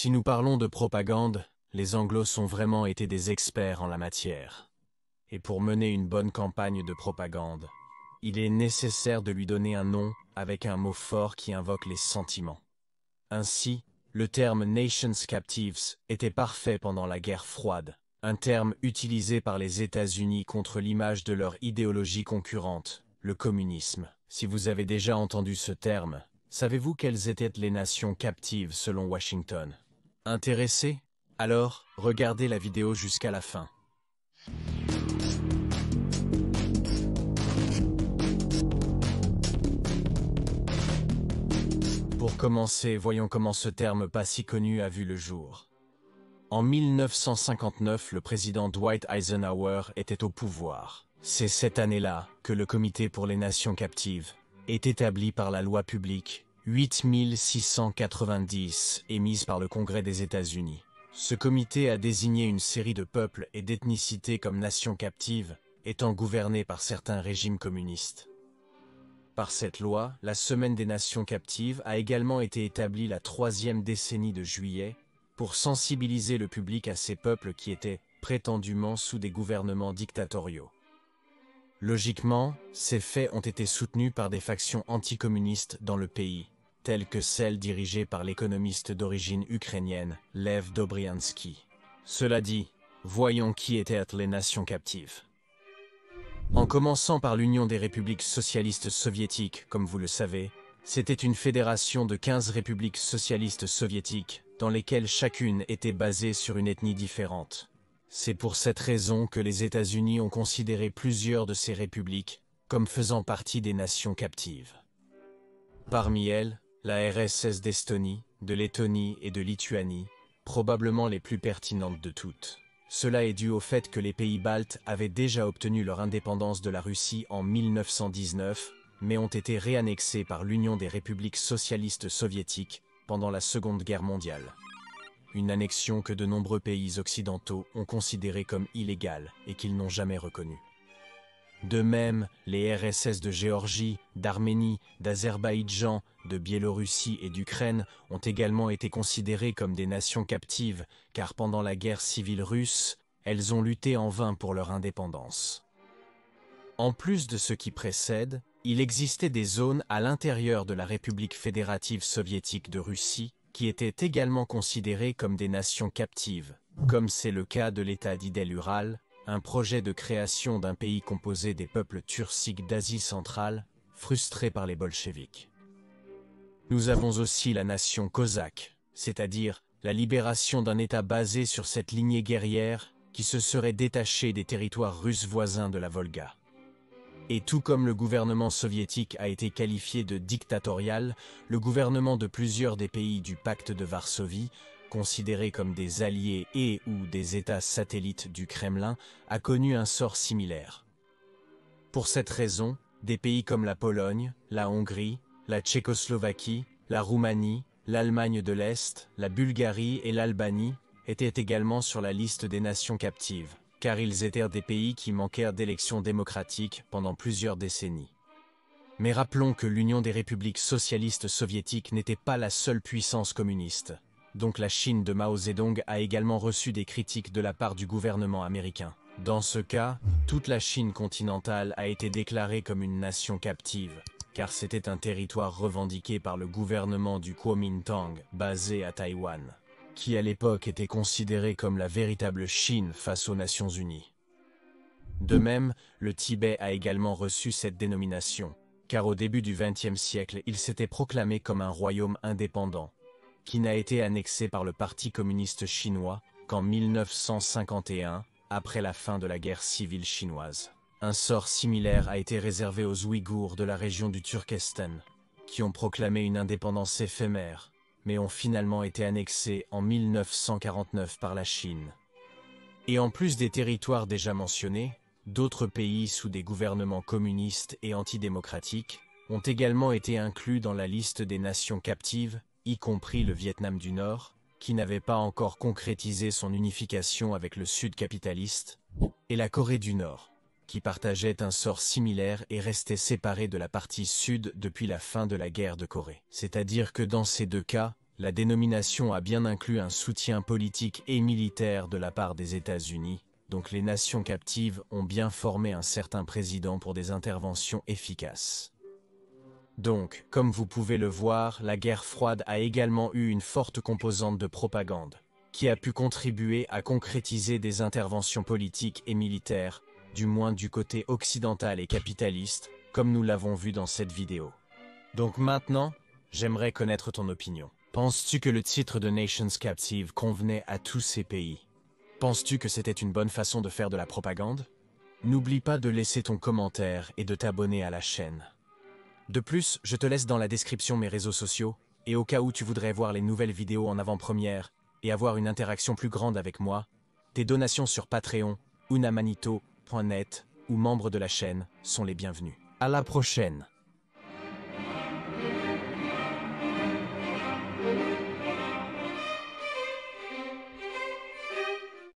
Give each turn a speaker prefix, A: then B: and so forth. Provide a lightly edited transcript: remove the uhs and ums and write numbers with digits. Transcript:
A: Si nous parlons de propagande, les Anglos ont vraiment été des experts en la matière. Et pour mener une bonne campagne de propagande, il est nécessaire de lui donner un nom avec un mot fort qui invoque les sentiments. Ainsi, le terme Nations Captives était parfait pendant la guerre froide, un terme utilisé par les États-Unis contre l'image de leur idéologie concurrente, le communisme. Si vous avez déjà entendu ce terme, savez-vous quelles étaient les nations captives selon Washington? Intéressé? Alors, regardez la vidéo jusqu'à la fin. Pour commencer, voyons comment ce terme pas si connu a vu le jour. En 1959, le président Dwight Eisenhower était au pouvoir. C'est cette année-là que le Comité pour les Nations captives est établi par la loi publique 8690 émise par le Congrès des États-Unis. Ce comité a désigné une série de peuples et d'ethnicités comme nations captives, étant gouvernés par certains régimes communistes. Par cette loi, la Semaine des Nations captives a également été établie la 3e décennie de juillet pour sensibiliser le public à ces peuples qui étaient prétendument sous des gouvernements dictatoriaux. Logiquement, ces faits ont été soutenus par des factions anticommunistes dans le pays, telles que celle dirigée par l'économiste d'origine ukrainienne, Lev Dobryansky. Cela dit, voyons qui étaient les nations captives. En commençant par l'Union des républiques socialistes soviétiques, comme vous le savez, c'était une fédération de 15 républiques socialistes soviétiques, dans lesquelles chacune était basée sur une ethnie différente. C'est pour cette raison que les États-Unis ont considéré plusieurs de ces républiques comme faisant partie des nations captives. Parmi elles, la RSS d'Estonie, de Lettonie et de Lituanie, probablement les plus pertinentes de toutes. Cela est dû au fait que les pays baltes avaient déjà obtenu leur indépendance de la Russie en 1919, mais ont été réannexés par l'Union des républiques socialistes soviétiques pendant la Seconde Guerre mondiale. Une annexion que de nombreux pays occidentaux ont considérée comme illégale et qu'ils n'ont jamais reconnue. De même, les RSS de Géorgie, d'Arménie, d'Azerbaïdjan, de Biélorussie et d'Ukraine ont également été considérées comme des nations captives, car pendant la guerre civile russe, elles ont lutté en vain pour leur indépendance. En plus de ce qui précède, il existait des zones à l'intérieur de la République fédérative soviétique de Russie qui étaient également considérées comme des nations captives, comme c'est le cas de l'État d'Idel-Ural, un projet de création d'un pays composé des peuples turciques d'Asie centrale, frustrés par les bolcheviks. Nous avons aussi la nation cosaque, c'est-à-dire la libération d'un État basé sur cette lignée guerrière qui se serait détaché des territoires russes voisins de la Volga. Et tout comme le gouvernement soviétique a été qualifié de dictatorial, le gouvernement de plusieurs des pays du pacte de Varsovie, considérés comme des alliés et ou des États satellites du Kremlin, a connu un sort similaire. Pour cette raison, des pays comme la Pologne, la Hongrie, la Tchécoslovaquie, la Roumanie, l'Allemagne de l'Est, la Bulgarie et l'Albanie étaient également sur la liste des nations captives, car ils étaient des pays qui manquèrent d'élections démocratiques pendant plusieurs décennies. Mais rappelons que l'Union des républiques socialistes soviétiques n'était pas la seule puissance communiste. Donc la Chine de Mao Zedong a également reçu des critiques de la part du gouvernement américain. Dans ce cas, toute la Chine continentale a été déclarée comme une nation captive, car c'était un territoire revendiqué par le gouvernement du Kuomintang, basé à Taïwan, qui à l'époque était considéré comme la véritable Chine face aux Nations Unies. De même, le Tibet a également reçu cette dénomination, car au début du XXe siècle, il s'était proclamé comme un royaume indépendant, qui n'a été annexé par le Parti communiste chinois qu'en 1951, après la fin de la guerre civile chinoise. Un sort similaire a été réservé aux Ouïghours de la région du Turkestan, qui ont proclamé une indépendance éphémère, mais ont finalement été annexés en 1949 par la Chine. Et en plus des territoires déjà mentionnés, d'autres pays sous des gouvernements communistes et antidémocratiques ont également été inclus dans la liste des nations captives, y compris le Vietnam du Nord, qui n'avait pas encore concrétisé son unification avec le Sud capitaliste, et la Corée du Nord, qui partageait un sort similaire et restait séparée de la partie Sud depuis la fin de la guerre de Corée. C'est-à-dire que dans ces deux cas, La dénomination a bien inclus un soutien politique et militaire de la part des États-Unis, donc les nations captives ont bien formé un certain président pour des interventions efficaces. Donc, comme vous pouvez le voir, la guerre froide a également eu une forte composante de propagande, qui a pu contribuer à concrétiser des interventions politiques et militaires, du moins du côté occidental et capitaliste, comme nous l'avons vu dans cette vidéo. Donc maintenant, j'aimerais connaître ton opinion. Penses-tu que le titre de Nations Captive convenait à tous ces pays? Penses-tu que c'était une bonne façon de faire de la propagande? N'oublie pas de laisser ton commentaire et de t'abonner à la chaîne. De plus, je te laisse dans la description mes réseaux sociaux, et au cas où tu voudrais voir les nouvelles vidéos en avant-première et avoir une interaction plus grande avec moi, tes donations sur Patreon, unamanito.net ou membres de la chaîne sont les bienvenues. À la prochaine!